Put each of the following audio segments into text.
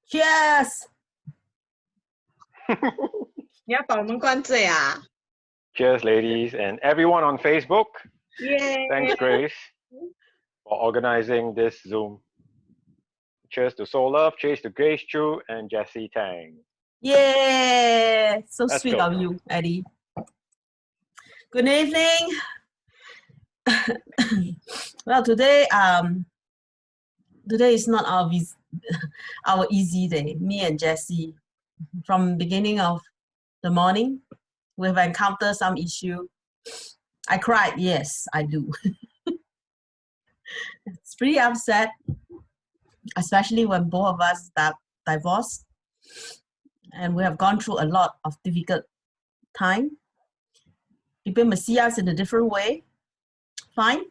Cheers! 你要把我们灌醉啊 Cheers, ladies, and everyone on Facebook. Yay! Thanks, Grace, for organizing this Zoom. Cheers to Soul Love, cheers to Grace Chu and Jessie Tang. Yay! So Let's sweet go. of you, Eddie. Good evening. Well, today is not our easy day. Me and Jessie, from beginning of the morning, we've encountered some issue. I cried, yes, I do. It's pretty upset, especially when both of us divorced, and we have gone through a lot of difficult time. People may see us in a different way. Fine.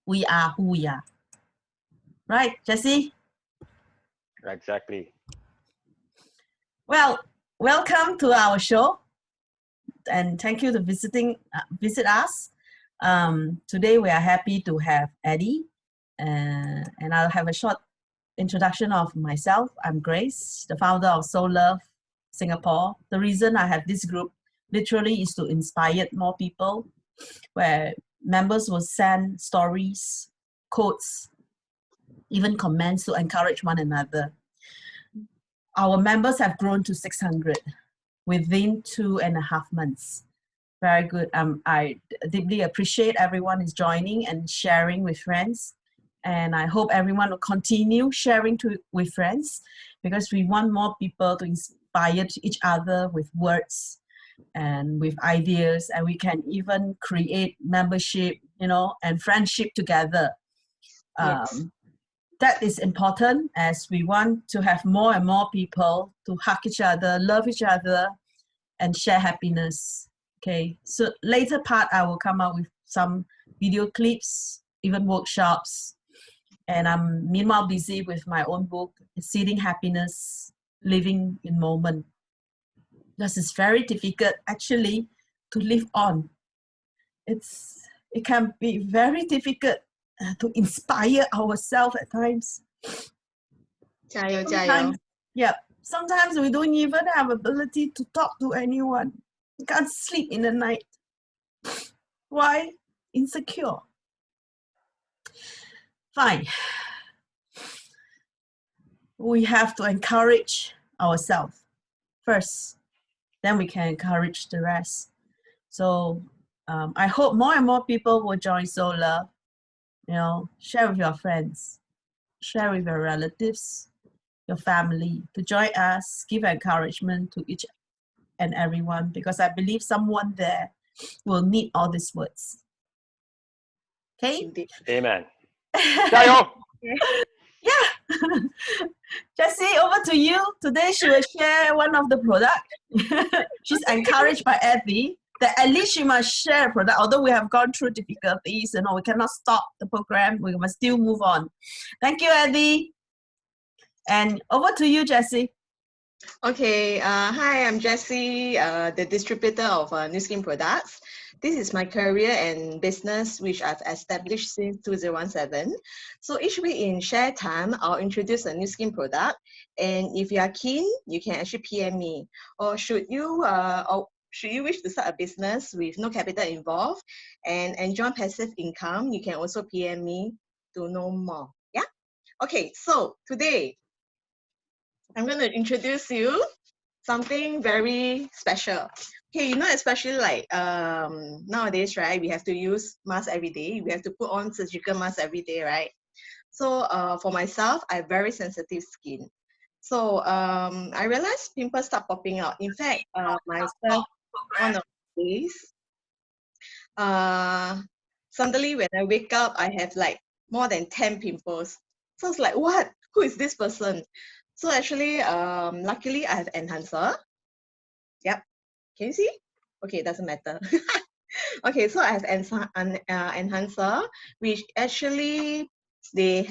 We are who we are. Right, Jessie? Exactly. Well, welcome to our show, and thank you for visit us. Today we are happy to have Eddie, and I'll have a short introduction of myself. I'm Grace, the founder of Soul Love Singapore. The reason I have this group literally is to inspire more people, where members will send stories, quotes, even comments to encourage one another. Our members have grown to 600 within 2.5 months. Very good. I deeply appreciate everyone is joining and sharing with friends. And I hope everyone will continue sharing with friends, because we want more people to inspire each other with words and with ideas, and we can even create membership, and friendship together. Yes. That is important, as we want to have more and more people to hug each other, love each other, and share happiness. Okay, so later part I will come out with some video clips, even workshops, and I'm meanwhile busy with my own book, Seeding Happiness, Living in Moment. Because it's very difficult actually to live on. It can be very difficult to inspire ourselves at times. 加油加油 Yeah, sometimes we don't even have ability to talk to anyone. We can't sleep in the night. Why? Insecure. Fine. We have to encourage ourselves first. Then we can encourage the rest. So I hope more and more people will join Soul Love. Share with your friends, share with your relatives, your family, to join us, give encouragement to each and everyone, because I believe someone there will need all these words. Okay? Indeed. Amen. 加油! Yeah. Jessie, over to you. Today she will share one of the products. She's encouraged by Evie that at least she must share a product. Although we have gone through difficulties, we cannot stop the program. We must still move on. Thank you, Evie. And over to you, Jessie. Okay, hi, I'm Jessie, the distributor of New Skin products. This is my career and business, which I've established since 2017. So each week in share time, I'll introduce a new skin product. And if you are keen, you can actually PM me. Or should you wish to start a business with no capital involved and enjoy passive income, you can also PM me to know more. Yeah. Okay. So today, I'm going to introduce you something very special. Okay, especially like nowadays, right? We have to use mask every day. We have to put on surgical mask every day, right? So for myself, I have very sensitive skin. So I realized pimples start popping out. In fact, myself, one of the days, suddenly when I wake up, I have like more than 10 pimples. So it's like, what? Who is this person? So actually, luckily I have enhancer. Yep. Can you see? Okay, it doesn't matter. Okay, so I have enhancer, which actually they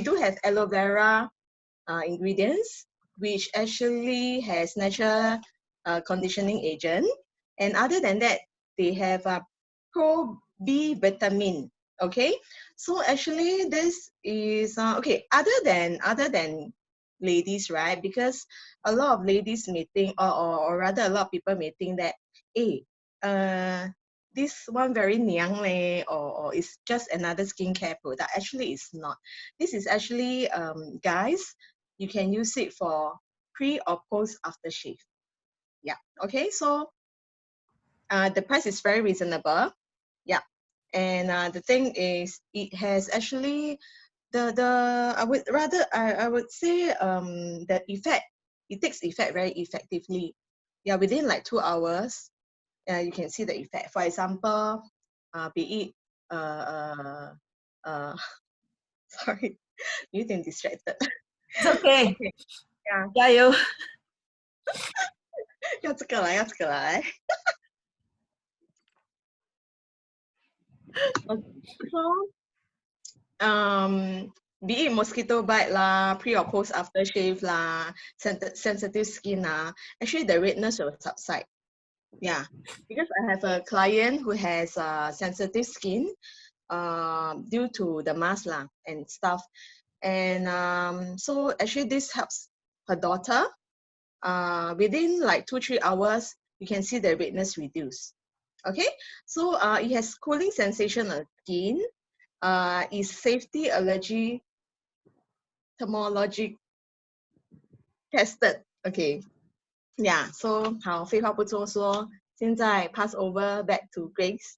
do have aloe vera ingredients. which actually has natural conditioning agent. And other than that, they have a pro B vitamin. Okay, so actually this is okay. Other than ladies, right? Because a lot of ladies may think, or rather, a lot of people may think that, hey, this one very niang leh, or it's just another skincare product. Actually, it's not. This is actually, guys, you can use it for pre or post aftershave. Yeah. Okay. So the price is very reasonable. Yeah. And the thing is, it has actually I would say the effect, it takes effect very effectively. Yeah, within like 2 hours, you can see the effect. For example, be it sorry, 有点 distracted. It's okay. Okay, yeah, 加油。要这个来。So be it mosquito bite lah, pre or post aftershave lah, sensitive skin lah, actually the redness will subside. Yeah, because I have a client who has sensitive skin due to the mask lah and stuff. And so actually this helps her daughter. Within like 2-3 hours, you can see the redness reduce. Okay, so it has cooling sensation on skin. Is safety allergy thermology tested. Okay, yeah. So 好，废话不多说，现在 pass over back to Grace.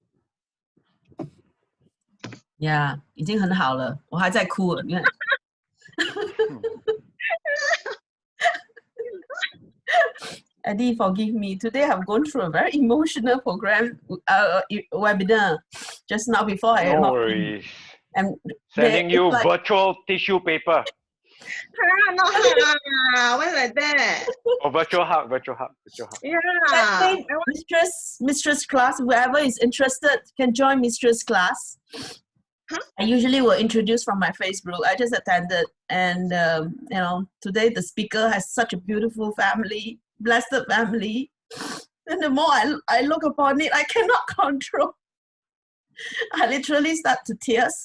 Yeah， 已经很好了，我还在哭了，你看。Eddie, forgive me. Today I've gone through a very emotional program, webinar, just now before I No logged in. worries. And Sending you like, virtual tissue paper. No, why like that? Oh, virtual hug. Yeah. Mistress class, whoever is interested can join Mistress class. Huh? I usually will introduce from my Facebook. I just attended, and you know, today the speaker has such a beautiful family, blessed family. And the more I look upon it, I cannot control. I literally start to tears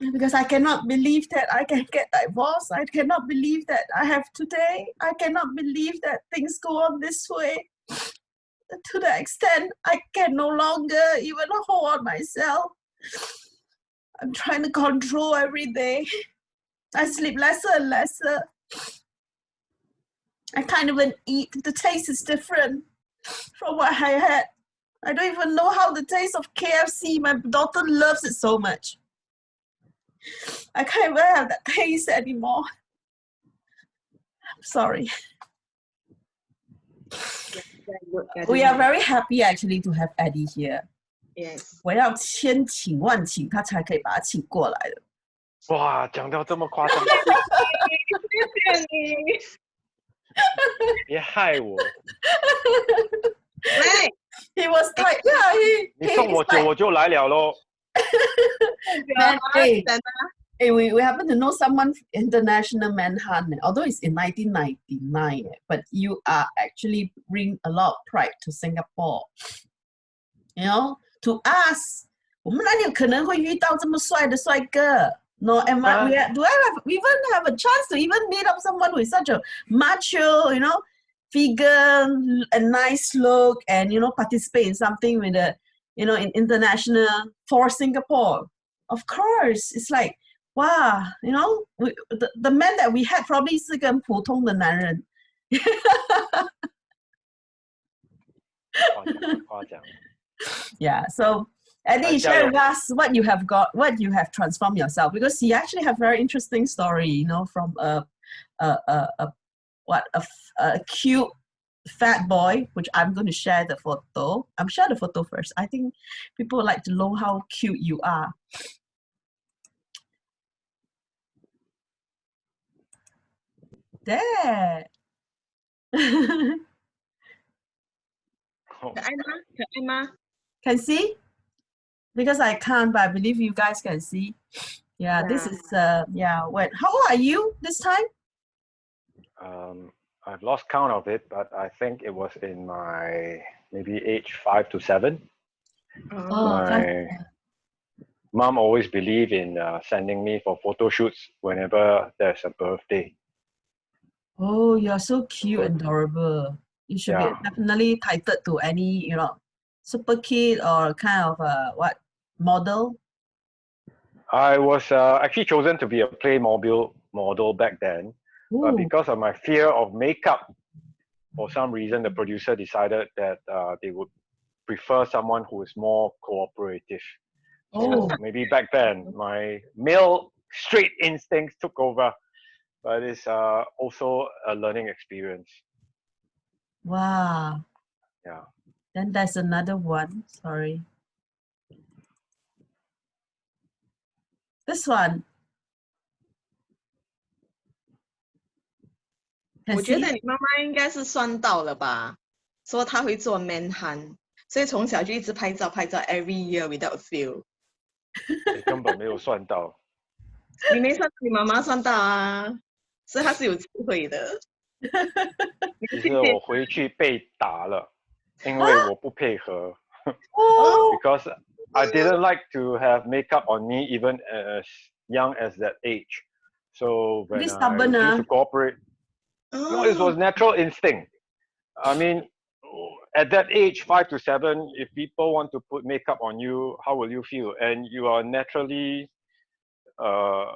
because I cannot believe that I can get divorced. I cannot believe that I have today. I cannot believe that things go on this way. To the extent I can no longer even hold on myself. I'm trying to control every day. I sleep lesser and lesser. I can't even eat. The taste is different from what I had. I don't even know how the taste of KFC. My daughter loves it so much. I can't even have that taste anymore. I'm sorry. We are very happy actually to have Eddie here. Yes. 我要千请万请他才可以把他请过来的。哇，讲到这么夸张，谢谢你。别害我。来 He was like, yeah, 你送我酒我就来了咯。Hey, we happen to know someone international Manhunt, although it's in 1999, but you are actually bring a lot of pride to Singapore. You know, to us, 我们哪里有可能会遇到这么帅的帅哥 No, do I even have a chance to even meet up someone with such a macho, you know, figure and nice look, and you know, participate in something with a, you know, in international for Singapore? Of course, it's like, wow, you know, the man that we had probably 是个很普通的男人。夸奖。Yeah, so Eddie, share with us what you have got, what you have transformed yourself, because you actually have very interesting story, you know, from a cute fat boy, which I'm going to share the photo. I'm share the photo first. I think people would like to know how cute you are. There. 可爱吗？ Can see? Because I can't, but I believe you guys can see. Yeah, this is, yeah, when, how old are you this time? I've lost count of it, but I think it was in my maybe age 5 to 7. Oh, My mom always believed in sending me for photo shoots whenever there's a birthday. oh, you're so cute So, and adorable. You should be yeah, definitely titled to any, super kid or kind of model. I was actually chosen to be a Playmobil model back then, but Ooh, because of my fear of makeup, for some reason, the producer decided that they would prefer someone who is more cooperative. oh, So maybe back then, my male straight instincts took over, but it's also a learning experience. wow. Yeah. Then there's another one. Sorry. This one. Can 我觉 see? 得你妈妈应该是算到了吧，说她会做 Manhunt，所以从小就一直拍照拍照 every year without fail。你根本没有算到。你没算到，你妈妈算到啊，所以她是有智慧的。你其去见实我回去被打了，因为我不配合。哦 Because I didn't like to have makeup on me even as young as that age. So when Pretty I stubborn, refused to cooperate, no, it 哦 was natural instinct. I mean, at that age, 5 to 7, if people want to put makeup on you, how will you feel? And you are naturally uh,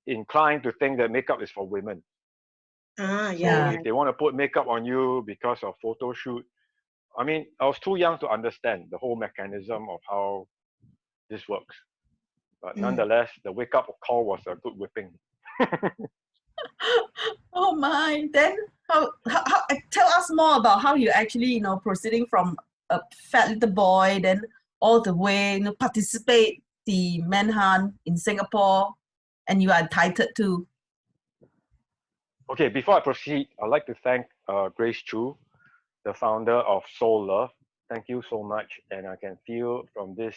inclined to think that makeup is for women. 啊 So 呀 Yeah. if they want to put makeup on you because of photo shoot, I mean, I was too young to understand the whole mechanism of how this works. But nonetheless, the wake up call was a good whipping. Oh my. Then how tell us more about how you actually, proceeding from a fat little boy, then all the way, participate the manhunt in Singapore, and you are entitled to. Okay, before I proceed, I'd like to thank Grace Chu, the founder of Soul Love. Thank you so much. And I can feel from this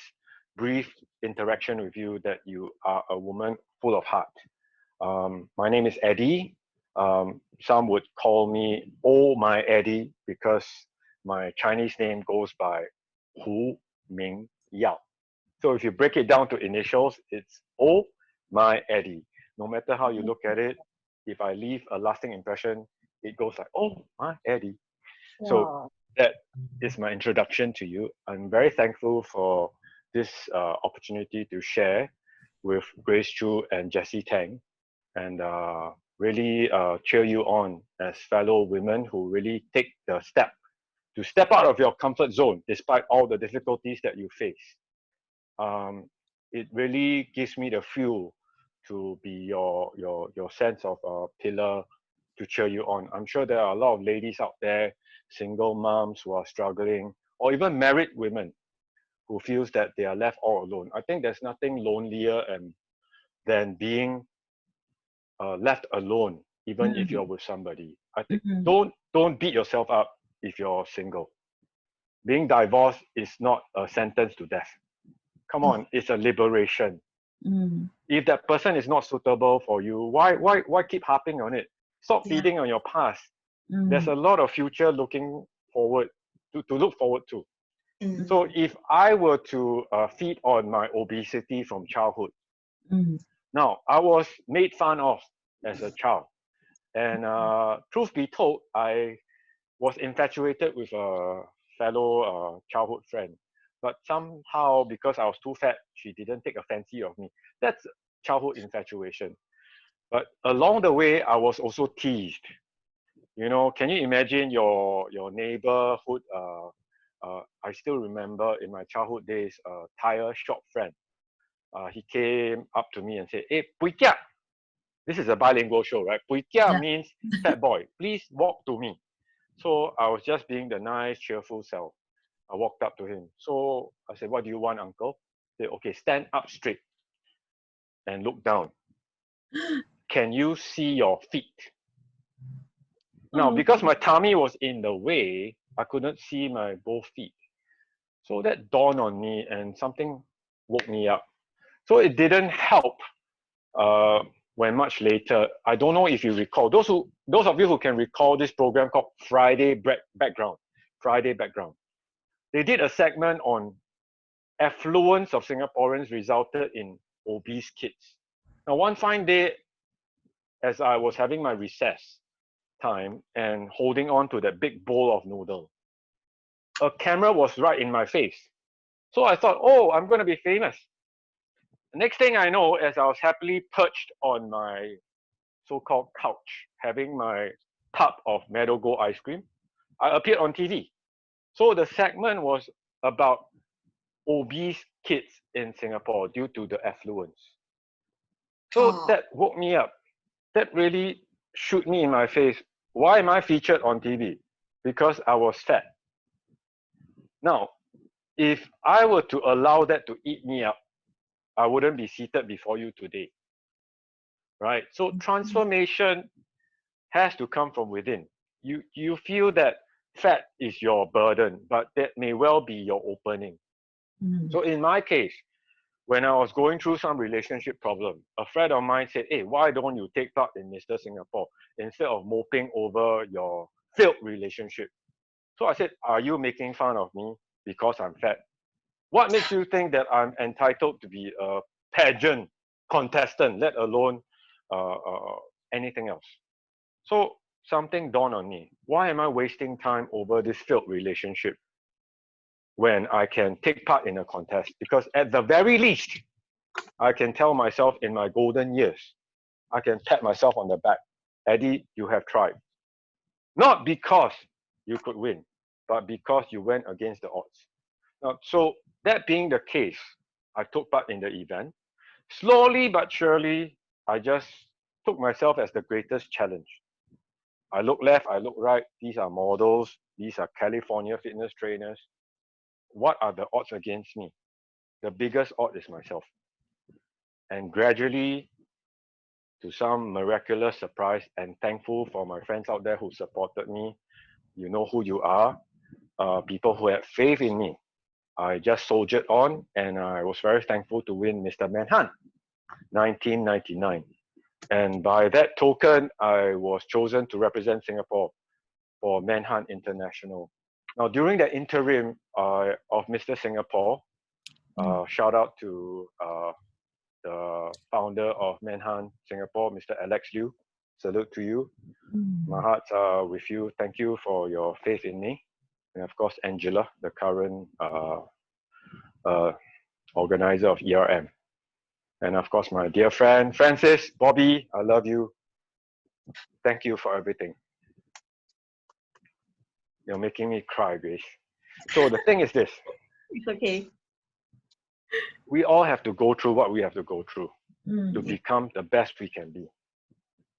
brief interaction with you that you are a woman full of heart. My name is Eddie. Some would call me Oh My Eddie because my Chinese name goes by Hu Ming Yao. So if you break it down to initials, it's Oh My Eddie. No matter how you look at it, if I leave a lasting impression, it goes like Oh My Eddie. So that is my introduction to you. I'm very thankful for this opportunity to share with Grace Chu and Jessie Tang, and really cheer you on as fellow women who really take the step to step out of your comfort zone despite all the difficulties that you face. It really gives me the fuel to be your sense of pillar to cheer you on. I'm sure there are a lot of ladies out there, single moms who are struggling, or even married women who feels that they are left all alone. I think there's nothing lonelier than being left alone, even if you're with somebody. I think don't beat yourself up if you're single. Being divorced is not a sentence to death. Come on, it's a liberation. If that person is not suitable for you, why keep harping on it? Stop Yeah. feeding on your past. There's a lot of future looking forward to look forward to. So if I were to feed on my obesity from childhood, now I was made fun of as a child, and truth be told, I was infatuated with a fellow childhood friend. But somehow, because I was too fat, she didn't take a fancy of me. That's childhood infatuation. But along the way, I was also teased. You know, can you imagine your neighborhood? I still remember in my childhood days, a tire shop friend. He came up to me and said, "Hey, Pui Kia." This is a bilingual show, right? Pui Kia Yeah. means fat boy. Please walk to me. So I was just being the nice, cheerful self. I walked up to him. So I said, "What do you want, uncle?" He said, "Okay, stand up straight and look down. Can you see your feet?" Now, because my tummy was in the way, I couldn't see my both feet. So that dawned on me and something woke me up. So it didn't help uh, when much later, I don't know if you recall, those of you who can recall this program called Background, Friday Background, they did a segment on affluence of Singaporeans resulted in obese kids. Now, one fine day, as I was having my recess time and holding on to that big bowl of noodle, a camera was right in my face. So I thought, oh, I'm going to be famous. The next thing I know, as I was happily perched on my so-called couch, having my tub of Meadow Gold ice cream, I appeared on TV. So the segment was about obese kids in Singapore due to the affluence. So that woke me up. That really shoot me in my face. Why am I featured on TV? Because I was fat. Now, if I were to allow that to eat me up, I wouldn't be seated before you today. Right? So transformation has to come from within. You feel that fat is your burden, but that may well be your opening. So in my case, when I was going through some relationship problem, a friend of mine said, hey, why don't you take part in Mr. Singapore instead of moping over your failed relationship? So I said, are you making fun of me because I'm fat? What makes you think that I'm entitled to be a pageant contestant, let alone anything else? So something dawned on me. Why am I wasting time over this failed relationship when I can take part in a contest? Because at the very least, I can tell myself in my golden years, I can pat myself on the back. Eddie, you have tried. Not because you could win, but because you went against the odds. Now, so that being the case, I took part in the event. Slowly but surely, I just took myself as the greatest challenge. I look left, I look right. These are models. These are California fitness trainers. What are the odds against me? The biggest odd is myself. And gradually, to some miraculous surprise, and thankful for my friends out there who supported me. You know who you are. People who had faith in me. I just soldiered on, and I was very thankful to win Mr. Manhunt, 1999. And by that token, I was chosen to represent Singapore for Manhunt International. Now, during the interim of Mr. Singapore, shout out to the founder of Manhunt Singapore, Mr. Alex Liu. Salute to you. My hearts are with you. Thank you for your faith in me. And of course, Angela, the current organizer of ERM. And of course, my dear friend, Francis, Bobby, I love you. Thank you for everything. You're making me cry, Grace. So the thing is this. It's okay. We all have to go through what we have to go through to become the best we can be.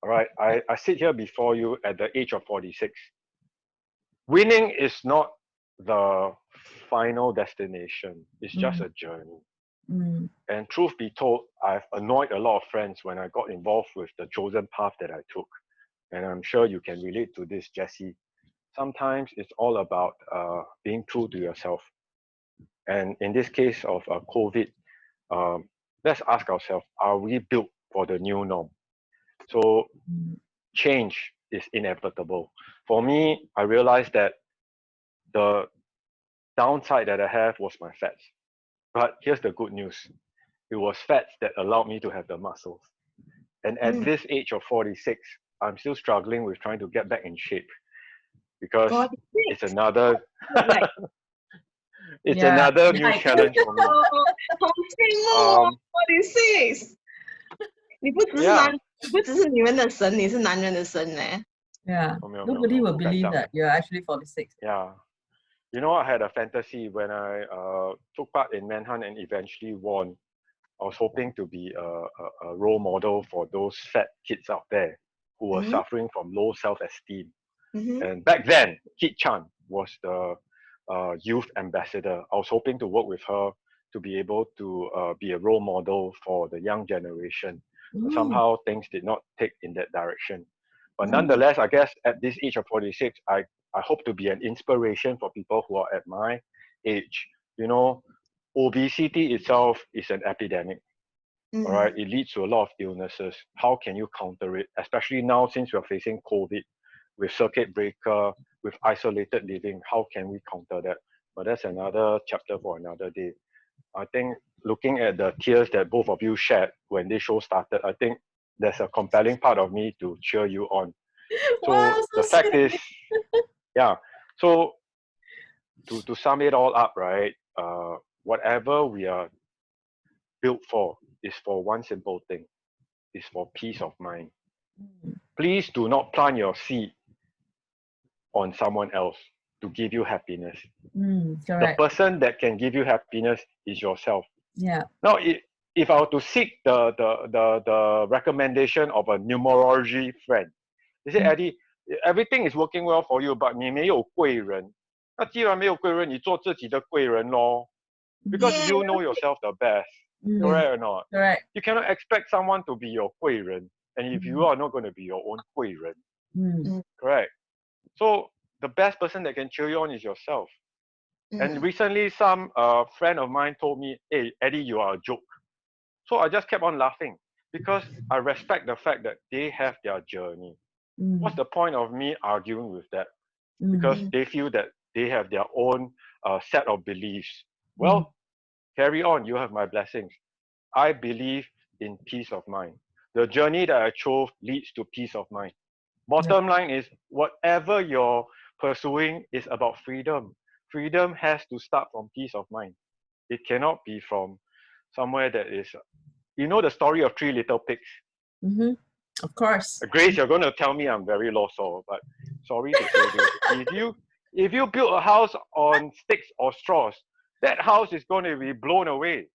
All right, I sit here before you at the age of 46. Winning is not the final destination. It's just a journey. And truth be told, I've annoyed a lot of friends when I got involved with the chosen path that I took. And I'm sure you can relate to this, Jesse. Sometimes it's all about being true to yourself. And in this case of COVID, let's ask ourselves, are we built for the new norm? So change is inevitable. For me, I realized that the downside that I have was my fats. But here's the good news. It was fats that allowed me to have the muscles. And at this age of 46, I'm still struggling with trying to get back in shape because it's another another new challenge for me. 46，你不只是你们的神，你是男人的神呢。Yeah, nobody will believe that you're actually 46. Yeah. You know, I had a fantasy when I took part in Manhunt and eventually won. I was hoping to be a role model for those fat kids out there who were suffering from low self-esteem. And back then, Kit Chan was the youth ambassador. I was hoping to work with her to be able to be a role model for the young generation. But somehow things did not take in that direction. But nonetheless, I guess at this age of 46, I hope to be an inspiration for people who are at my age. You know, obesity itself is an epidemic. all right, it leads to a lot of illnesses. How can you counter it? Especially now, since we're facing COVID, with circuit breaker, with isolated living, how can we counter that? But that's another chapter for another day. I think looking at the tears that both of you shared when this show started, I think there's a compelling part of me to cheer you on. Wow, So so the fact is, sweet. yeah. So to sum it all up, right? Whatever we are built for is for one simple thing: is for peace of mind. Please do not plant your seed on someone else to give you happiness. The Correct. person that can give you happiness is yourself. Yeah. Now, if I were to seek the recommendation of a numerology friend, they say, Eddie, everything is working well for you, but 你没有贵人。那既然没有贵人，你做自己的贵人咯。Because Yeah. you know yourself the best, correct or not? Correct. You cannot expect someone to be your 贵人, and if you are not going to be your own 贵人, correct? So the best person that can cheer you on is yourself. And recently, some friend of mine told me, "Hey, Eddie, you are a joke." So I just kept on laughing because I respect the fact that they have their journey. What's the point of me arguing with that? Because they feel that they have their own set of beliefs. Well, carry on. You have my blessings. I believe in peace of mind. The journey that I chose leads to peace of mind. Bottom line is, whatever you're pursuing is about freedom. Freedom has to start from peace of mind. It cannot be from somewhere that is, you know, the story of Three Little Pigs. Of course. Grace, you're going to tell me I'm very lost, but sorry to say this. If you build a house on sticks or straws, that house is going to be blown away.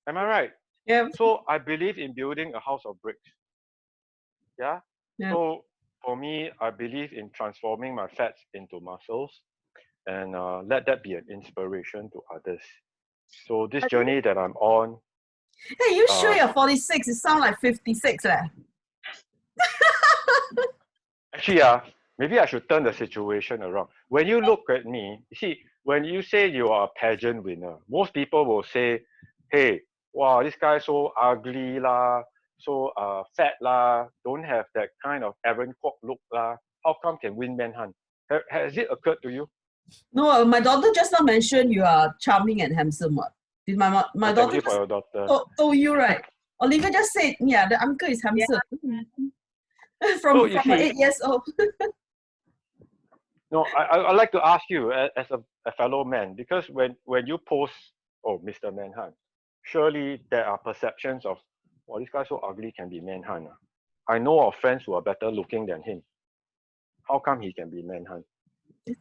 Am I right? Yeah. So I believe in building a house of bricks. Yeah. Yeah. So for me, I believe in transforming my fats into muscles, and let that be an inspiration to others. So this journey that I'm on. Hey, you sure you're 46? You sound like 56. Actually, maybe I should turn the situation around. When you look at me, you see, when you say you are a pageant winner, most people will say, hey, wow, this guy so ugly lah, so fat lah, don't have that kind of Aaron Kwok look lah. How come can win Manhunt? Has it occurred to you? No, my daughter just now mentioned you are charming and handsome. What? Did my Thank daughter you for just your daughter. told you, right? Olivia just said, yeah, the uncle is handsome. from So you see, 8 years old. no, I like to ask you as a fellow man, because when you post, oh, Mr. Manhunt, surely there are perceptions of, well, this guy so ugly can be Manhunt. I know of friends who are better looking than him. How come he can be Manhunt?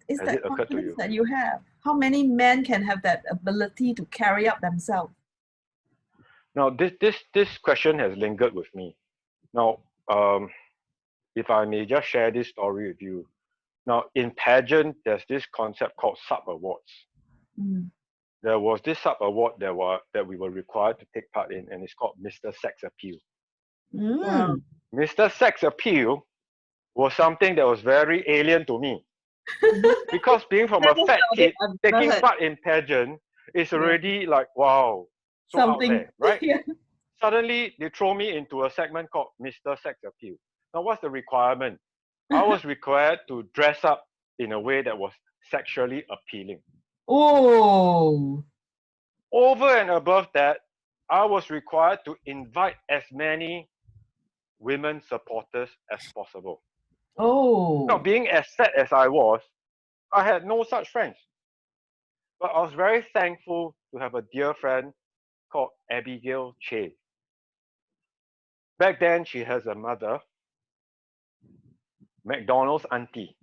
It's Has that it occurred to confidence you? that you have. How many men can have that ability to carry up themselves? Now, this question has lingered with me. Now, if I may just share this story with you. Now, in pageant, there's this concept called sub-awards. There was this sub-award that we were required to take part in, and it's called Mr. Sex Appeal. Wow. Mr. Sex Appeal was something that was very alien to me. Because being from a fat kid, taking part in pageant is already like, wow, so Something. out there, right? Yeah. Suddenly, they throw me into a segment called Mr. Sex Appeal. Now, what's the requirement? I was required to dress up in a way that was sexually appealing. Oh. Over and above that, I was required to invite as many women supporters as possible. Oh. Now, being as sad as I was, I had no such friends. But I was very thankful to have a dear friend called Abigail Che. Back then, she has a mother, McDonald's auntie,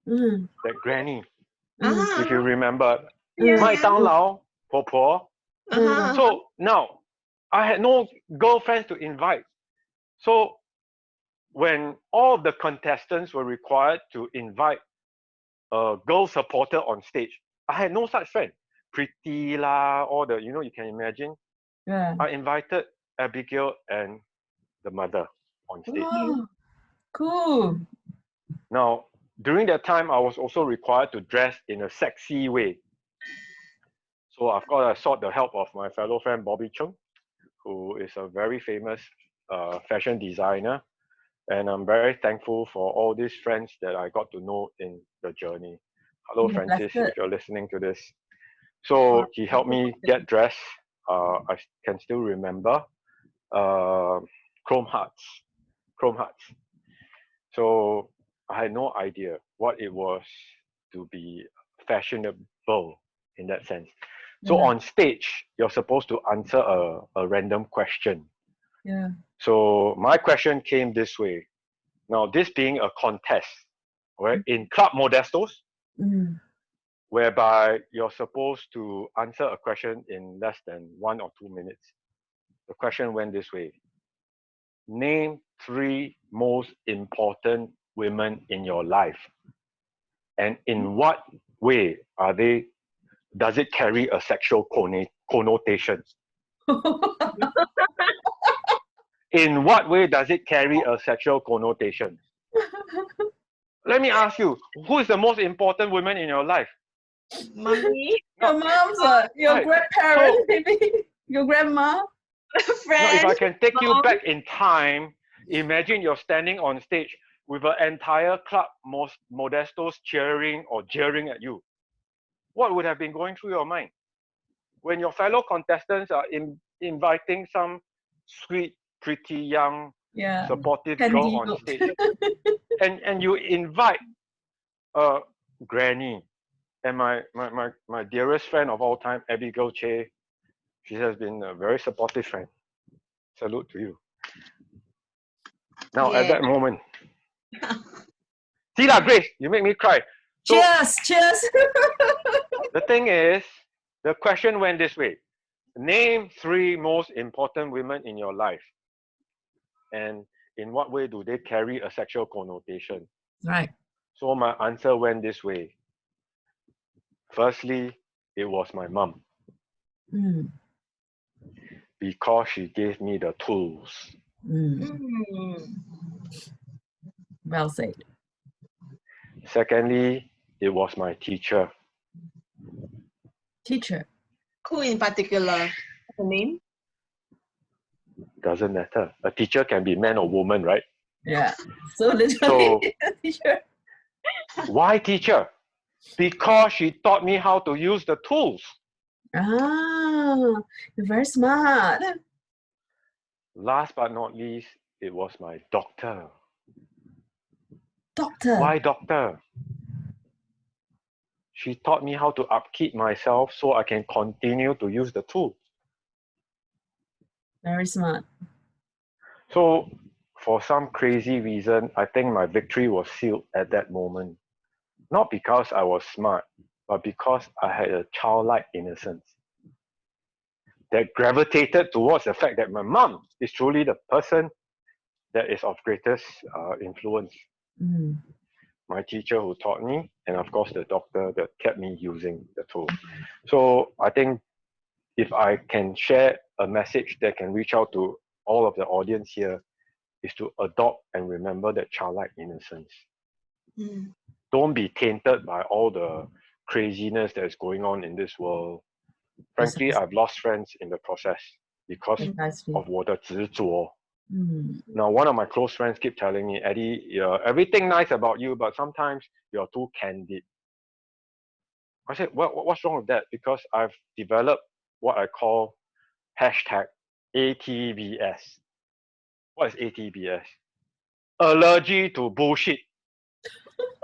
that granny, if you remember, 麦当劳婆婆. So now, I had no girlfriends to invite. So when all of the contestants were required to invite a girl supporter on stage, I had no such friend. Pretty lah, all the, you can imagine. Yeah. I invited Abigail and the mother on stage. Oh, cool. Now, during that time, I was also required to dress in a sexy way. So of course, I sought the help of my fellow friend Bobby Chung, who is a very famous fashion designer. And I'm very thankful for all these friends that I got to know in the journey. Hello, You're Francis, blessed. if you're listening to this. So he helped me get dressed. I can still remember uh, Chrome Hearts. Chrome Hearts. So I had no idea what it was to be fashionable in that sense. So Yeah. on stage, you're supposed to answer a random question. Yeah. So my question came this way. Now, this being a contest, right, in Club Modestos, Mm. whereby you're supposed to answer a question in less than 1 or 2 minutes. The question went this way. Name 3 most important women in your life. And in what way does it carry a sexual connotation? In what way does it carry a sexual connotation? Let me ask you, who is the most important woman in your life? Mommy, Your mom's, your Right. grandparent, So, maybe your grandma. now, if friend, I can take you mom. back in time, imagine you're standing on stage with an entire club modestos cheering or jeering at you. What would have been going through your mind? When your fellow contestants are inviting some sweet, pretty, young, Yeah. supportive girl Candy on look. stage, and you invite a granny, and my dearest friend of all time, Abigail Che, she has been a very supportive friend. Salute to you. Now, at Yeah. that moment, see lah, Grace, you make me cry. So Cheers, cheers. the thing is, the question went this way. Name 3 most important women in your life. And in what way do they carry a sexual connotation? Right. So my answer went this way. Firstly, it was my mom, Mm. because she gave me the tools. Mm. Mm. Well said. Secondly, it was my teacher. Teacher. Who in particular? The name? Doesn't matter. A teacher can be man or woman, right? Yeah. So literally, So teacher. why teacher? Because she taught me how to use the tools. Ah, you're very smart. Last but not least, it was my doctor. Doctor. Why doctor? She taught me how to upkeep myself so I can continue to use the tool. Very smart. So for some crazy reason, I think my victory was sealed at that moment. Not because I was smart, but because I had a childlike innocence that gravitated towards the fact that my mom is truly the person that is of greatest influence. Mm. My teacher who taught me, and of course the doctor that kept me using the tool. So I think if I can share a message that can reach out to all of the audience here, is to adopt and remember that childlike innocence. Mm. Don't be tainted by all the craziness that is going on in this world. Frankly, I've lost friends in the process because Precisely. of 我的执着. Mm. Now, one of my close friends keep telling me, Eddie, everything nice about you, but sometimes you're too candid. I said, what's wrong with that? Because I've developed what I call hashtag ATBS. What is ATBS? Allergy to bullshit.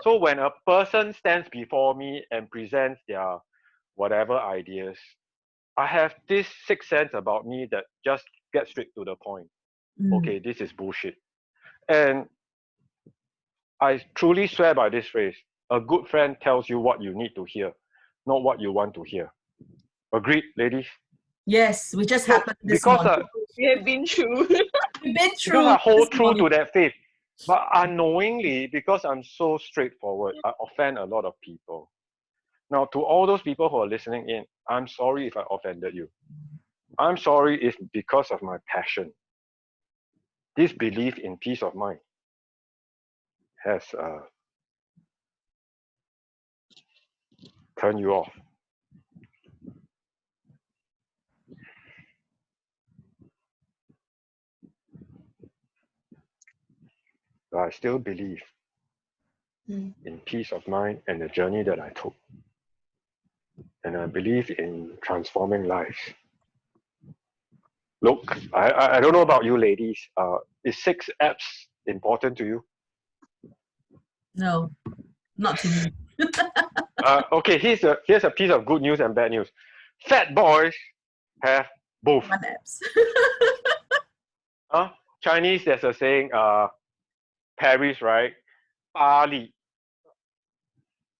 So when a person stands before me and presents their whatever ideas, I have this sixth sense about me that just gets straight to the point. Mm. Okay, this is bullshit. And I truly swear by this phrase. A good friend tells you what you need to hear, not what you want to hear. Agreed, ladies? Yes, we just So happened this because morning. We have been through. We've been because through I hold this true morning. to that faith, but unknowingly, because I'm so straightforward, I offend a lot of people. Now, to all those people who are listening in, I'm sorry if I offended you. I'm sorry if because of my passion, this belief in peace of mind has turned you off. but I still believe Mm. in peace of mind and the journey that I took. And I believe in transforming lives. Look, I don't know about you ladies. Is 6 apps important to you? No, not to me. Okay, here's a piece of good news and bad news. Fat boys have both. 1 apps. Chinese, there's a saying, Paris, right? 巴黎.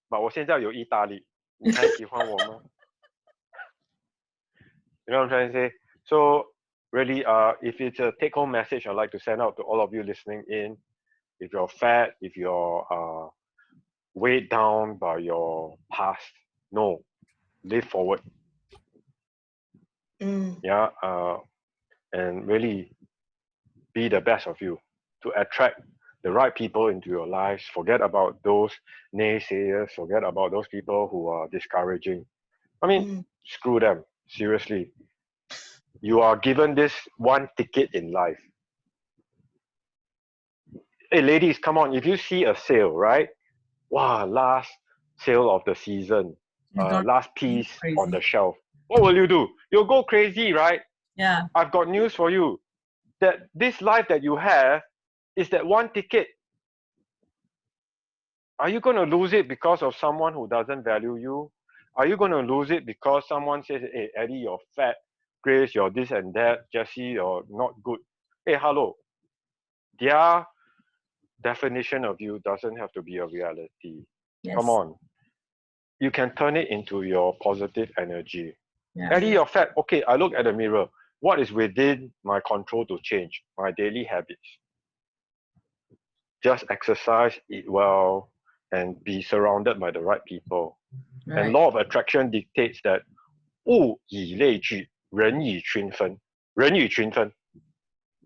But 我现在有意大利，你还喜欢我吗？ You know what I'm trying to say? So really, if it's a take-home message I'd like to send out to all of you listening in, if you're fat, if you're weighed down by your past, no, live forward. Yeah, and really be the best of you to attract the right people into your lives. Forget about those naysayers. Forget about those people who are discouraging. I mean, screw them. Seriously. You are given this one ticket in life. Hey, ladies, come on. If you see a sale, right? Wow, last sale of the season, last piece on the shelf. What will you do? You'll go crazy, right? Yeah. I've got news for you. That this life that you have is that one ticket. Are you going to lose it because of someone who doesn't value you? Are you going to lose it because someone says, hey, Eddie, you're fat. Grace, you're this and that. Jesse, you're not good. Hey, hello. Their definition of you doesn't have to be a reality. Yes. Come on. You can turn it into your positive energy. Yeah. Eddie, you're fat. Okay, I look at the mirror. What is within my control to change? My daily habits. Just exercise, eat well, and be surrounded by the right people. Right. And law of attraction dictates that 物以类聚，人以群分。人以群分。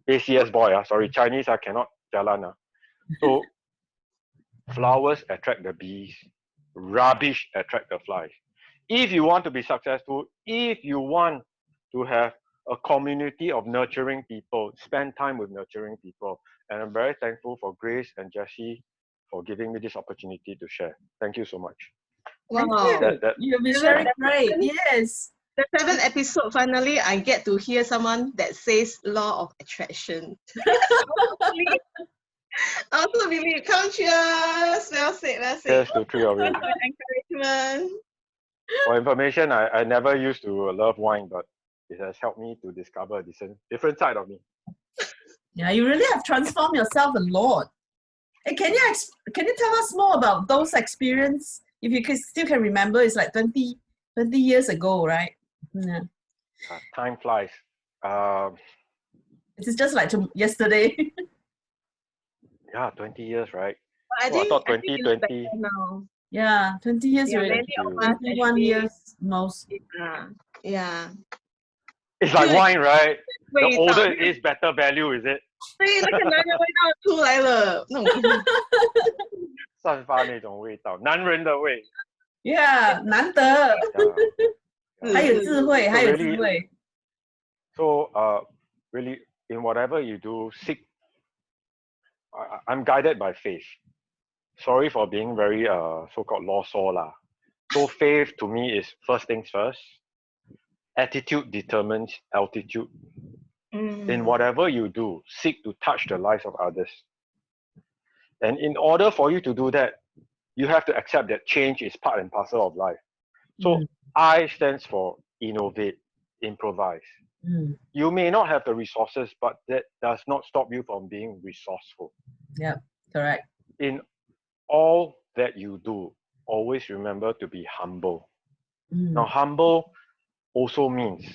ACS boy, sorry, Chinese, I cannot jalan. So flowers attract the bees, rubbish attract the flies. If you want to be successful, if you want to have a community of nurturing people, spend time with nurturing people. And I'm very thankful for Grace and Jessie for giving me this opportunity to share. Thank you so much. Thank Wow. you. You've been sharing great. Yes. The 7th episode, finally, I get to hear someone that says law of attraction. I also believe. Come, cheers. Well said, well said. Cheers to 3 of you. Encouragement. For information, I never used to love wine, but it has helped me to discover a different side of me. Yeah, you really have transformed yourself a lot. Hey, can you tell us more about those experiences? If you still can remember, it's like 20 years ago, right? Yeah. Time flies. It's just like yesterday. Yeah, 20 years, right? I thought think you look 2020. better now. Yeah, 20 years Yeah, already. many of us 21 actually, years most. Yeah. It's like wine, right? The 味道 older it is, better value, is it? 对，那个男人味道出来了，那种散发那种味道，男人的味。Yeah, 难得。还有智慧，还有智慧。 So, really, in whatever you do, seek. I'm guided by faith. Sorry for being very so-called law-saw lah. So faith to me is first things first. Attitude determines altitude. In whatever you do, seek to touch the lives of others. And in order for you to do that, you have to accept that change is part and parcel of life. So I stands for innovate, improvise. You may not have the resources, but that does not stop you from being resourceful. Yeah, correct. In all that you do, always remember to be humble. Now, humble also means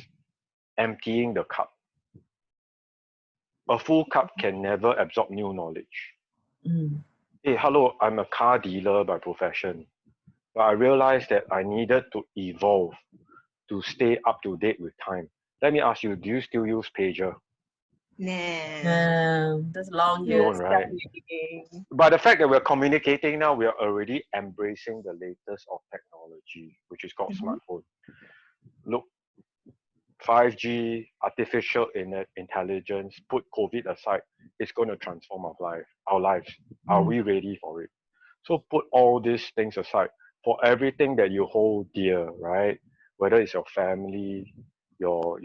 emptying the cup. A full cup can never absorb new knowledge. Hey, hello, I'm a car dealer by profession, but I realized that I needed to evolve to stay up to date with time. Let me ask you, do you still use pager? Nah. That's long You years. don't, right? But the fact that we're communicating now, we are already embracing the latest of technology, which is called smartphone. Look, 5G, artificial intelligence, put COVID aside, it's going to transform our lives. Are we ready for it? So put all these things aside for everything that you hold dear, right? Whether it's your family, your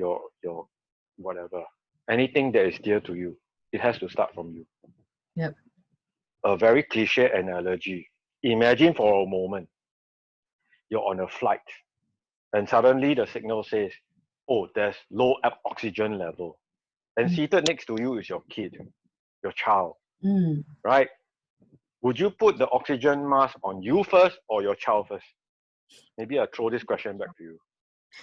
whatever, anything that is dear to you, it has to start from you. Yep. A very cliche analogy. Imagine for a moment you're on a flight and suddenly the signal says, oh, there's low oxygen level. And seated next to you is your kid, your child, Mm. right? Would you put the oxygen mask on you first or your child first? Maybe I'll throw this question back to you.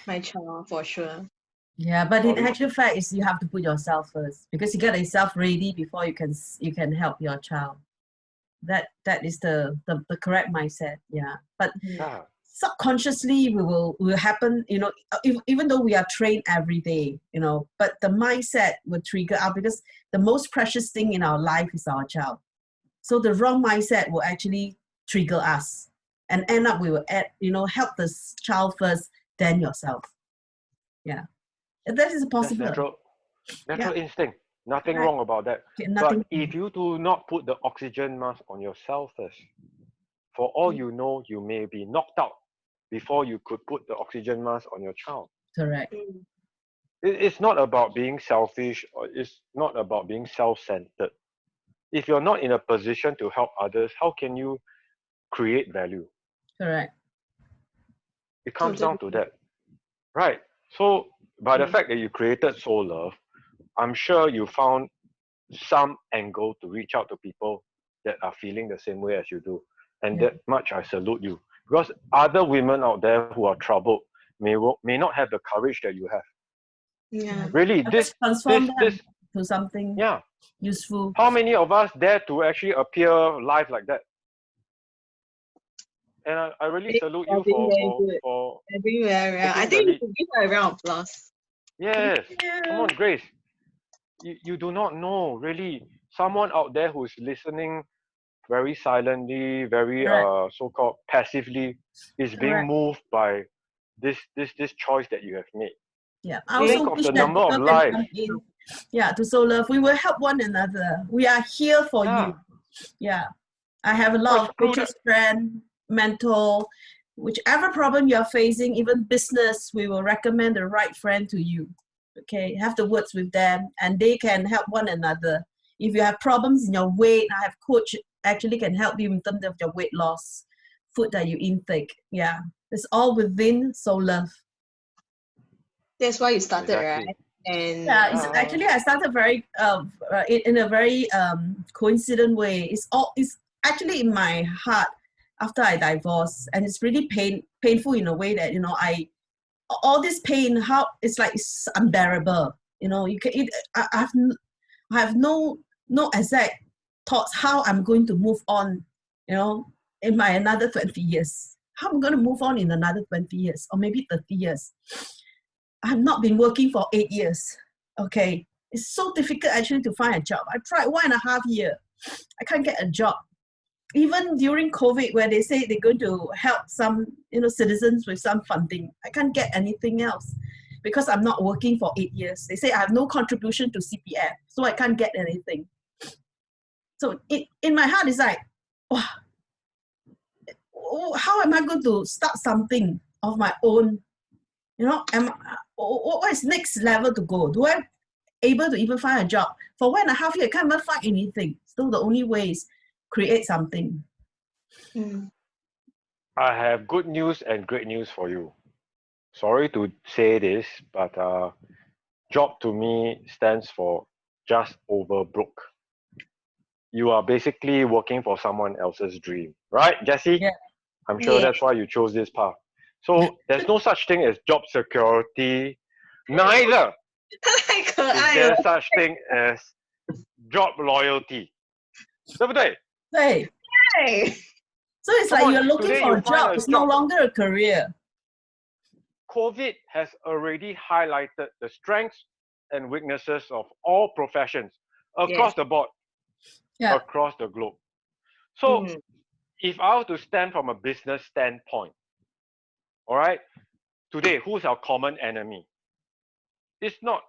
My child, for sure. Yeah, but in Sorry? actual fact, is you have to put yourself first because you get yourself ready before you can help your child. That is the correct mindset. Yeah, but Yeah, subconsciously will happen. You know, even though we are trained every day, you know, but the mindset will trigger out because the most precious thing in our life is our child. So the wrong mindset will actually trigger us, and end up we will help the child first, then yourself. Yeah. That is that's possible. natural instinct. Nothing Right. wrong about that. Okay, nothing. But if you do not put the oxygen mask on yourself first, for all you know, you may be knocked out before you could put the oxygen mask on your child. Correct. It's not about being selfish or it's not about being self-centered. If you're not in a position to help others, how can you create value? Correct. It comes Totally. down to that. Right. So by the fact that you created Soul Love, I'm sure you found some angle to reach out to people that are feeling the same way as you do. And Yeah. that much I salute you. Because other women out there who are troubled may not have the courage that you have. Yeah. Really, Just transform them this, to something yeah. useful. How many of us dare to actually appear live like that? And I really salute you Being very good. for Everywhere. Yeah. I taking the think we lead. should give her a round of applause. Yes. Yeah. Come on, Grace. You do not know, really. Someone out there who's listening very silently, very Correct. so-called passively, is being Correct. moved by this choice that you have made. Yeah. I Really? also Think of wish the that number of people can lives. come in. Yeah, to Soul Love. We will help one another. We are here for Yeah. you. Yeah. I have a Well, lot of screw coaches, that. friend, mentor, whichever problem you are facing, even business, we will recommend the right friend to you. Okay, have the words with them and they can help one another. If you have problems in your weight, I have coach actually can help you in terms of your weight loss, food that you intake. Yeah, it's all within Soul Love. That's why you started, Exactly. right? And Yeah, it's actually I started very in a very coincident way. It's actually in my heart after I divorced, and it's really painful in a way that all this pain, how it's unbearable. You know, you can I have no exact thoughts how I'm going to move on. You know, in my another 20 years, how I'm going to move on in another 20 years or maybe 30 years. I have not been working for 8 years. Okay, it's so difficult actually to find a job. I tried 1.5 years. I can't get a job. Even during COVID, where they say they're going to help some citizens with some funding, I can't get anything else because I'm not working for 8 years. They say I have no contribution to CPF, so I can't get anything. So in my heart, it's like, wow, how am I going to start something of my own? What is next level to go? Do I able to even find a job? For 1.5 years, I can't even find anything. So the only way is create something. I have good news and great news for you. Sorry to say this, but job to me stands for just over broke. You are basically working for someone else's dream, right, Jesse? Yeah. I'm sure Yeah. that's why you chose this path. So there's no such thing as job security. Neither is there such thing as job loyalty. 对不对？ Hey, Hey. so it's Come like on, you're looking today for you a find job. a It's no job. longer a career. COVID has already highlighted the strengths and weaknesses of all professions across Yes. the board, Yeah. across the globe. So Mm. if I were to stand from a business standpoint, all right, today, who's our common enemy? It's not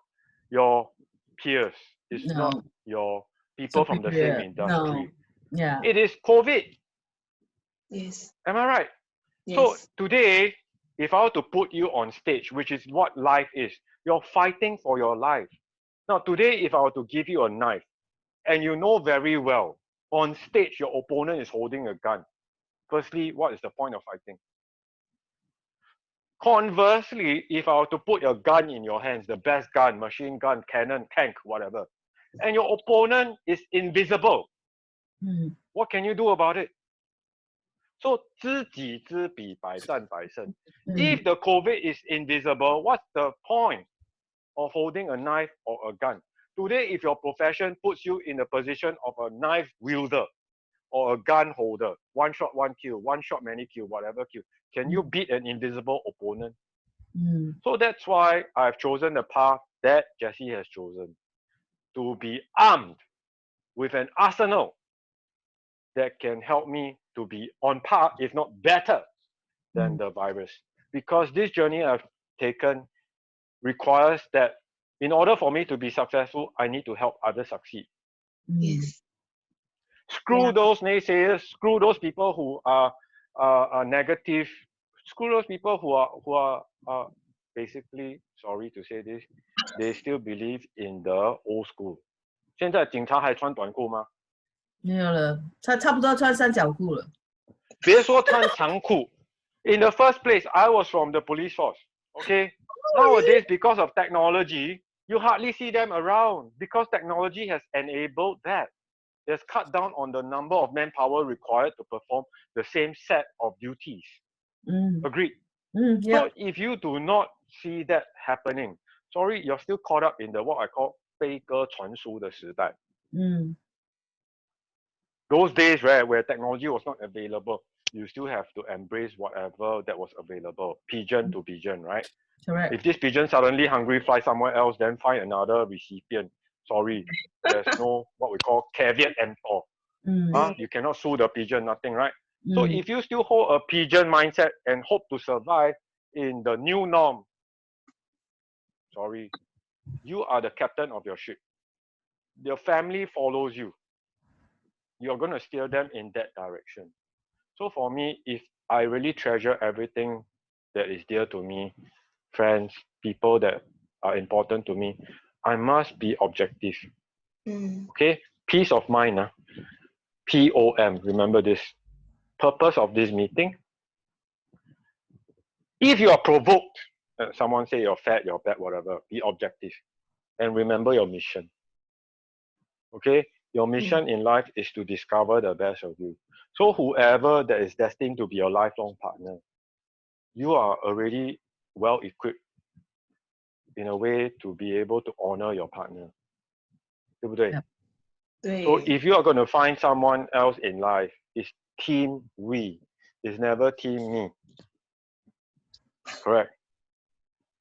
your peers. It's No. not your people from the same Superior. industry. No. Yeah. It is COVID. Yes. Am I right? Yes. So today, if I were to put you on stage, which is what life is, you're fighting for your life. Now, today, if I were to give you a knife, and you know very well, on stage, your opponent is holding a gun. Firstly, what is the point of fighting? Conversely, if I were to put a gun in your hands, the best gun, machine gun, cannon, tank, whatever, and your opponent is invisible, what can you do about it? So, 知己知彼，百战百胜. If the COVID is invisible, what's the point of holding a knife or a gun? Today, if your profession puts you in the position of a knife wielder or a gun holder, one shot, one kill, one shot, many kill, whatever kill, can you beat an invisible opponent? So that's why I've chosen the path that Jesse has chosen, to be armed with an arsenal that can help me to be on par, if not better, than the virus. Because this journey I've taken requires that in order for me to be successful, I need to help others succeed. Yes. Screw those naysayers, screw those people who are negative, screw those people who are basically, sorry to say this, they still believe in the old school. 现在警察还穿短裤吗？没有了，差不多穿三角裤了。别说穿长裤。In the first place, I was from the police force. Okay. Nowadays, because of technology, you hardly see them around because technology has enabled that. It has cut down on the number of manpower required to perform the same set of duties. Agreed. Yeah. So if you do not see that happening, sorry, you're still caught up in the what I call 悲歌传书的时代. Those days, right, where technology was not available, you still have to embrace whatever that was available, pigeon to pigeon, right? Correct. If this pigeon suddenly hungry, fly somewhere else, then find another recipient. Sorry, there's no what we call caveat emptor. You cannot sue the pigeon, nothing, right? So if you still hold a pigeon mindset and hope to survive in the new norm, sorry, you are the captain of your ship. Your family follows you. You're going to steer them in that direction. So for me, if I really treasure everything that is dear to me, friends, people that are important to me, I must be objective. Okay? Peace of mind. POM. Remember this. Purpose of this meeting. If you are provoked, someone say you're fat, you're bad, whatever, be objective. And remember your mission. Okay? Your mission in life is to discover the best of you. So whoever that is destined to be your lifelong partner, you are already well equipped in a way to be able to honor your partner. 对不对? So if you are going to find someone else in life, it's team we. It's never team me. Correct?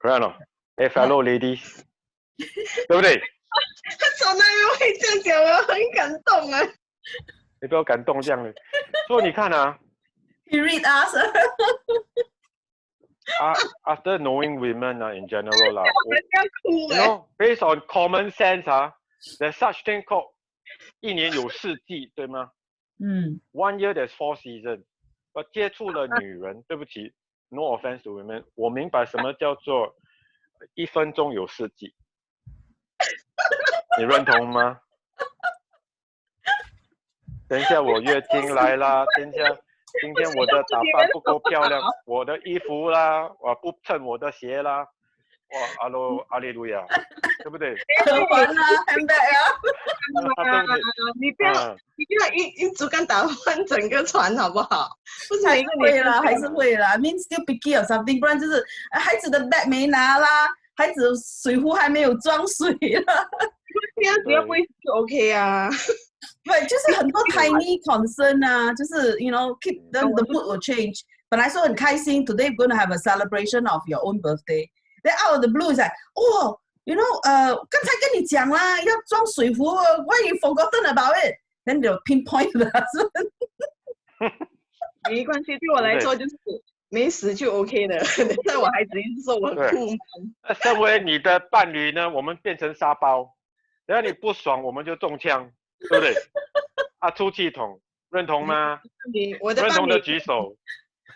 Correct or not? Hey, fellow ladies. 对不对? 他从来没会这样讲，我很感动啊。你不要感动这样的。所以你看啊 He read us. After knowing women in general, 我要哭 you know, based on common sense, there's such thing called 一年有四季，对吗？One year there's 4 seasons. 我接触了女人，对不起 ，no offense to women， 我明白什么叫做1分钟有4季。你认同吗？等一下我月经来啦，今天我的打扮不够漂亮，我的衣服啦，我不衬我的鞋啦，哇，阿利路亚，对不对？完了 ，handbag 啊！你不要一竹竿打翻整个船好不好？不是每个会啦，还是会啦。I mean still picky or something， 不然就是孩子的 bag 没拿啦，孩子水壶还没有装水啦。只要不会就 OK 啊。对，就是很多 tiny concern 啊，就是 you know keep the mood will change。本来说很开心 ，today we're gonna have a celebration of your own birthday。Then out of the blue is like， 哦 ，you know， 刚才跟你讲啦，要装水壶 ，why you forgotten about it？ Then they'll pinpoint 的。没关系，对我来说就是没死就 OK 的。但我孩子一直说我很酷嘛。那身为你的伴侣呢，我们变成沙包，只要你不爽，我们就中枪，对不对？啊，出气筒，认同吗？认同的举手。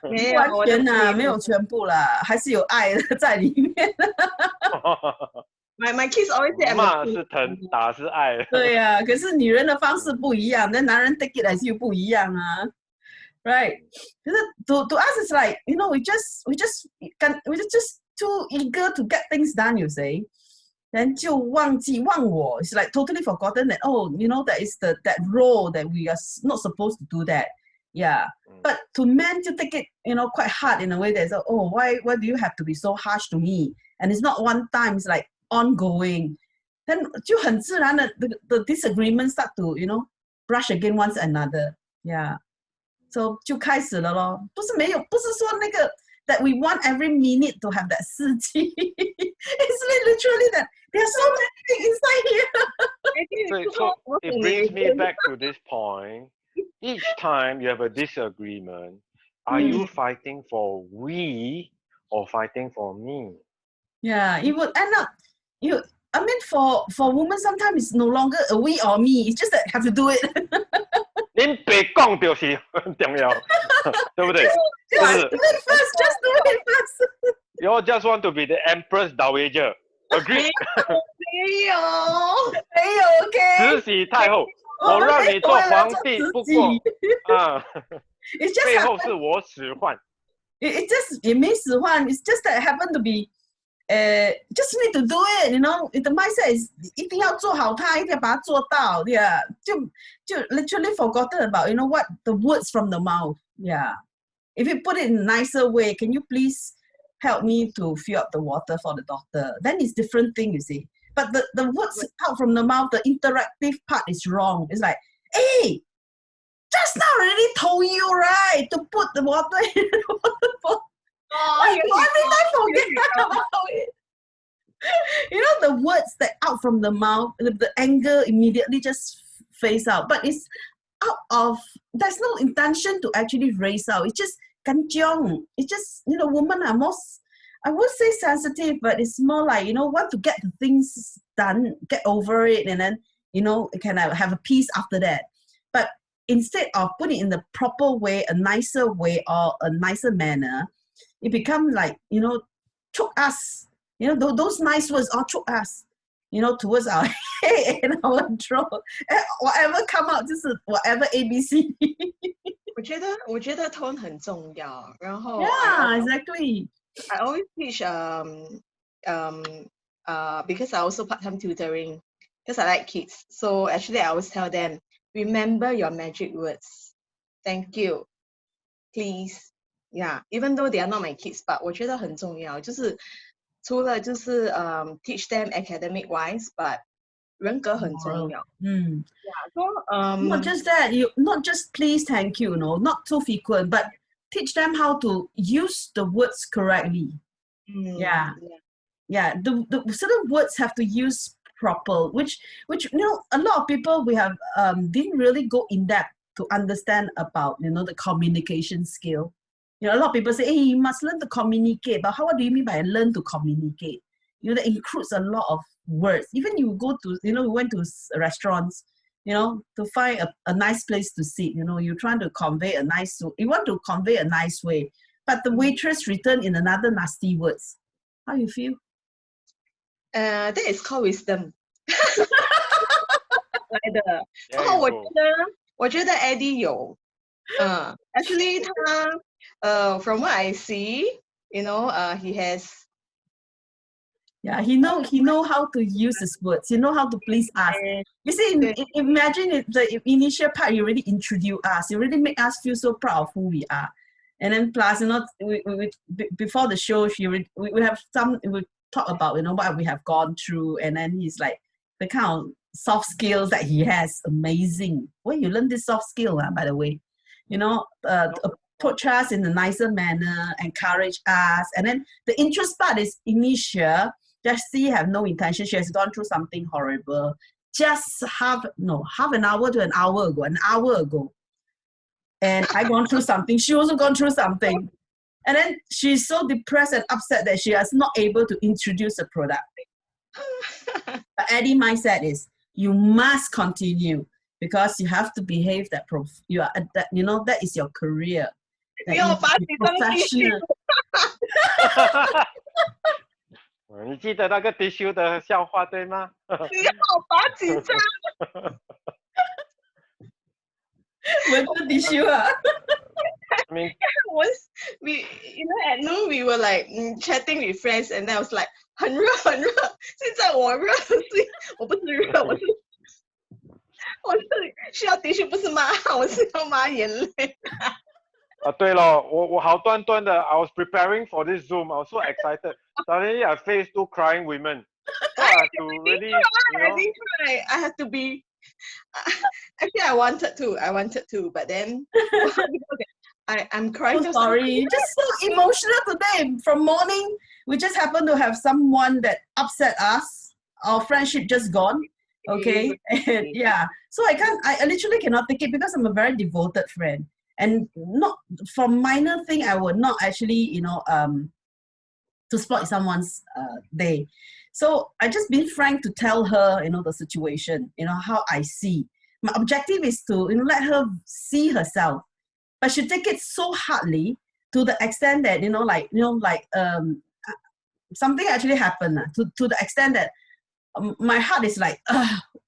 没有，完我的全啊，伴侣没有全部啦，还是有爱在里面。My kids always say I'm 骂是疼，打是爱。对呀、可是女人的方式不一样，那男人 take it 还是又不一样啊，right？可是 to us it's like you know we just too eager to get things done, you say， then 就忘我 ，it's like totally forgotten that oh you know that is that role that we are not supposed to do that, yeah. But to men to take it you know quite hard in a way that oh why do you have to be so harsh to me? And it's not one time, it's like ongoing. Then 就很自然的 the disagreement start to you know brush against one another, yeah. So 就开始了咯，不是没有，不是说那个 that we want every minute to have that 司机 it's literally that there are so many things inside here. So it brings me back to this point. Each time you have a disagreement, are you fighting for we or fighting for me? Yeah, it would end up I mean for women sometimes it's no longer a we or me, it's just that have to do it. 您别讲就是很重要，对不对？是不 Just 是 do it first, just do it first. You all just want to be the Empress Dowager. Agree? 没有。没有 OK，慈禧太后，我让你做皇帝，不过啊， it's just 背后是我使唤。it just 也没使唤 it's just that happen to be just need to do it, you know. The mindset is 一定要做好它，一定要把它做到 yeah. 就 literally forgotten about you know what the words from the mouth, yeah. If you put it in a nicer way, can you please help me to fill up the water for the doctor? Then it's different thing, you see. But the words out from the mouth, the interactive part is wrong. It's like, hey, just now I already told you, right, to put the water in the water bottle. Why you every time forget about it? You know, the words that out from the mouth, the anger immediately just phase out. But it's out of, there's no intention to actually raise out. It's just kanjiong. It's just, you know, women are most, I would say sensitive, but it's more like, you know, want to get the things done, get over it, and then, you know, kind of have a peace after that. But instead of putting it in the proper way, a nicer way, or a nicer manner, it become like, you know, choke us. You know, those nice words all choke us, you know, towards our head and our throat. Whatever come out, just whatever ABC. 我觉得 tone 很重要，然后 Yeah, exactly. I always teach because I also part-time tutoring because I like kids. So actually I always tell them, remember your magic words. Thank you. Please. Yeah, even though they are not my kids, but 我觉得很重要，就是除了就是 teach them academic wise, but 人格很重要。Mm. Yeah, so Not just that, you not just please, thank you, no, not too frequent, but teach them how to use the words correctly. Yeah. The certain words have to use proper, which you know a lot of people we have didn't really go in depth to understand about you know the communication skill. You know, a lot of people say, hey, you must learn to communicate. But what do you mean by learn to communicate? You know, that includes a lot of words. Even you go to, you know, we went to restaurants, you know, to find a nice place to sit. You know, you're trying to convey you want to convey a nice way. But the waitress returned in another nasty words. How you feel? that is called wisdom. 来的。然后我觉得 Eddie 有actually 他from what I see, you know, he has. Yeah, he know how to use his words. He know how to please us. You see, imagine the initial part. You already introduce us. You already make us feel so proud of who we are. And then plus, you know, we before the show, we have we talk about you know what we have gone through, and then he's like the kind of soft skills that he has, amazing. Where you learn this soft skill, by the way, you know, approach us in a nicer manner, encourage us, and then the interest part is initial. Jessie have no intention. She has gone through something horrible. Just half an hour to an hour ago, and I gone through something. She also gone through something. And then she's so depressed and upset that she is not able to introduce the product. But Eddie mindset is you must continue because you have to behave that you are that that is your career. That you be professional. 你记得那个 tissue 的笑话对吗？你要我拔几张？ With the tissue, I mean, we at noon we were like chatting with friends, and then I was like 很热很热，现在我热，我不是热，我是需要 tissue， 不是抹汗，我是要抹眼泪。对了，我好端端的 I was preparing for this Zoom. I was so excited. Suddenly I faced 2 crying women. So I have to really, I had to be. Actually, I wanted to, but then I'm crying. so sorry, just so emotional today. From morning, we just happened to have someone that upset us. Our friendship just gone. Okay, and yeah. So I literally cannot take it because I'm a very devoted friend, and not for minor thing I would not actually to spoil someone's day. So I just been frank to tell her, the situation, how I see. My objective is to let her see herself, but she take it so hardly to the extent that something actually happened to the extent that my heart is like,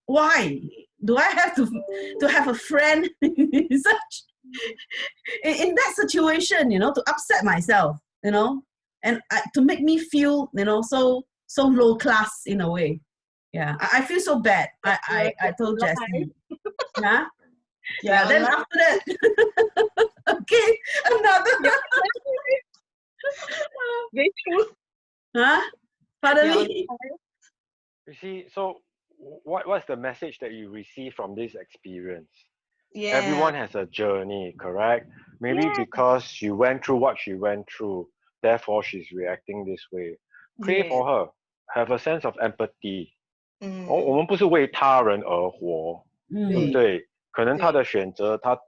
why do I have to have a friend in that situation, to upset myself, and to make me feel, so low class in a way. Yeah, I feel so bad. I told Jessie. Yeah. Yeah, then after that, okay, another. Very true. Huh? Pardon me? you see, so what's the message that you receive from this experience? Yeah. Everyone has a journey, correct? Maybe because she went through what she went through, therefore she's reacting this way. Pray for her. Have a sense of empathy. 我们不是为他人而活，对不对？可能他的选择，他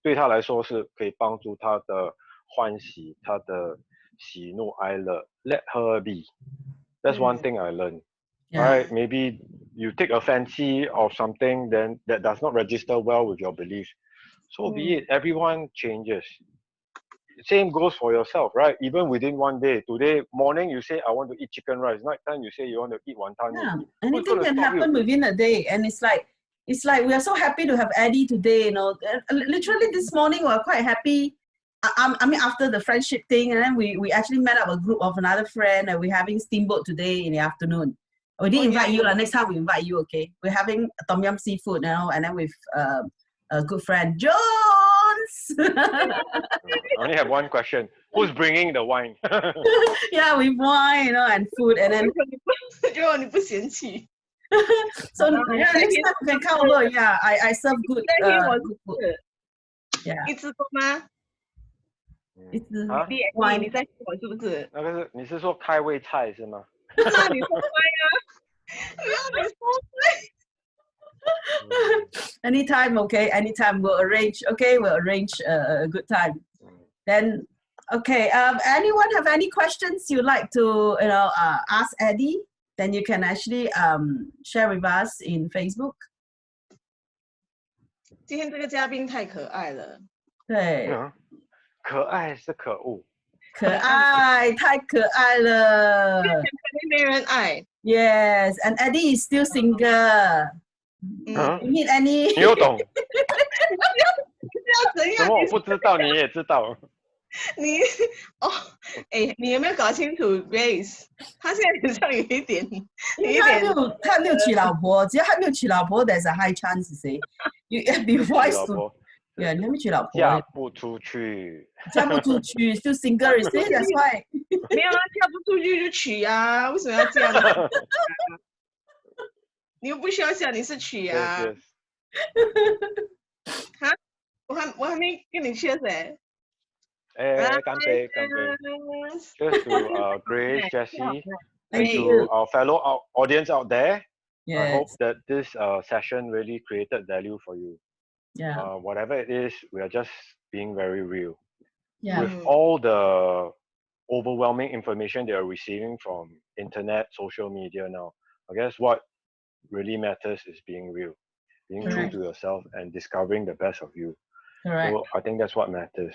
对他来说是可以帮助他的欢喜，他的喜怒哀乐。Let her be. That's one thing I learned. Right? Maybe you take a fancy of something, then that does not register well with your beliefs. So be it. Everyone changes. Same goes for yourself, right? Even within one day. Today morning you say I want to eat chicken rice. Night time you say you want to eat wonton mee. Yeah, anything can happen within a day, and it's like we are so happy to have Eddie today. Literally this morning we are quite happy. I mean, after the friendship thing, and then we actually met up a group of another friend, and we're having steamboat today in the afternoon. We didn't invite you. Next time we invite you. Okay, we're having tom yum seafood now, and then with a good friend Jones. I only have one question. Who's bringing the wine? Yeah, with wine, and food, and then. 你不嫌弃。 So yeah, next time you can come over. Yeah, I serve good. Good food. Yeah. 一直多吗？一直wine 你在说我是不是？那个是你是说开胃菜是吗？你说歪啊！你说歪。Anytime, okay. Anytime we'll arrange. Okay, we'll arrange a good time. Then, okay. Anyone have any questions you'd like to ask Eddie? Then you can actually share with us in Facebook. 今天这个嘉宾太可爱了。对，可爱是可恶。可爱，太可爱了。没人爱。Yes, and Eddie is still single. You need any? 你又懂？要怎样？什么我不知道你也知道？你你有没有搞清楚 Grace？ 他现在好像有一点，他没有娶老婆，只要他没有娶老婆 ，there's a high chance say you be wise to. Yeah, 你还没娶老婆，嫁不出去，嫁不出去，still single, say that's why. 没有啊，嫁不出去就娶啊，为什么要这样呢？你又不需要想你是娶啊。哈，我还没跟你确认。干杯，干杯。Cheers to Grace, Jessie, and to our fellow audience out there. Yes. I hope that this session really created value for you. Yeah. Whatever it is, we are just being very real. Yeah. with all the overwhelming information they are receiving from internet, social media now. I guess what really matters is being real, being true Correct. to yourself and discovering the best of you. Correct. So I think that's what matters.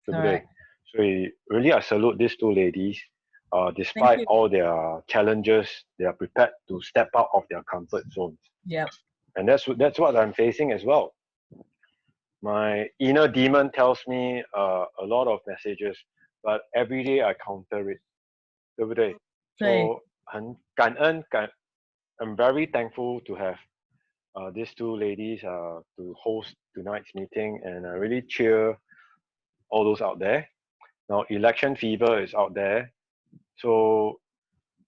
Correct. So really I salute these two ladies. Thank Despite you. all their challenges, they are prepared to step out of their comfort zones. Yep. And that's what I'm facing as well. My inner demon tells me a lot of messages, but every day I counter it. 对不对? 对。 So 很感恩, I'm very thankful to have these two ladies to host tonight's meeting, and I really cheer all those out there. Now, election fever is out there, so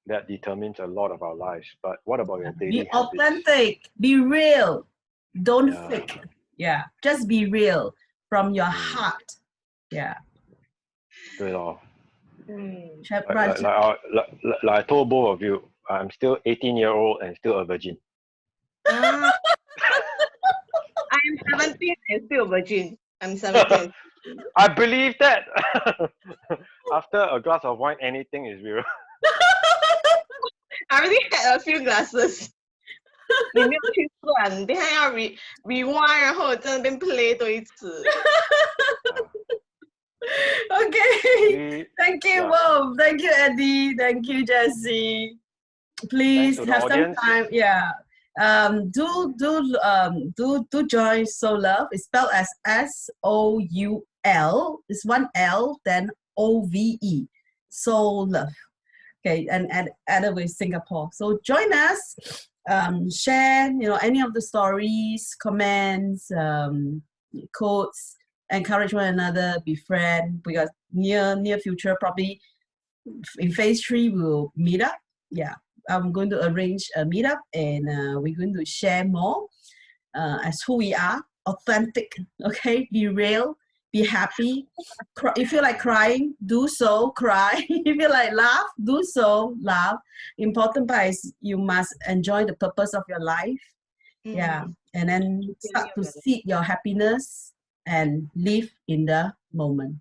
that determines a lot of our lives. But what about your daily Be habits? authentic. Be real. Don't Yeah. fake. Yeah. Just be real from your heart. Yeah. 对咯. Right. Like I told both of you, I'm still 18-year-old and still a virgin. I am 17 and still virgin. I'm 17. I believe that. After a glass of wine, anything is real. I already had a few glasses. 你没有去算，等一下要 rewind， 然后在那边 play 多一次。Okay. Thank you, Yeah. both. Thank you, Eddie. Thank you, Jessie. Please to the have some audience. time. Yeah. Do join Soul Love. It's spelled as SOUL. It's one L, then OVE. Soul Love. Okay, and added with Singapore. So join us. Share, any of the stories, comments, quotes. Encourage one another, be friends. We got near future, probably in phase 3 we'll meet up. Yeah, I'm going to arrange a meetup, and we're going to share more as who we are, authentic. Okay, be real, be happy. If you feel like crying, do so, cry. If you like laugh, do so, laugh. Important part is you must enjoy the purpose of your life. Yeah, and then start to seek your happiness and live in the moment.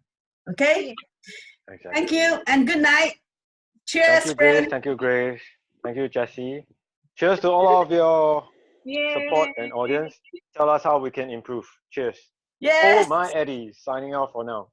Okay? Exactly. Thank you and good night. Cheers, Thank you, friend. Grace. Thank you, Grace. Thank you, Jessie. Cheers to all of your support and audience. Tell us how we can improve. Cheers. Yes. Oh, my Eddie, signing off for now.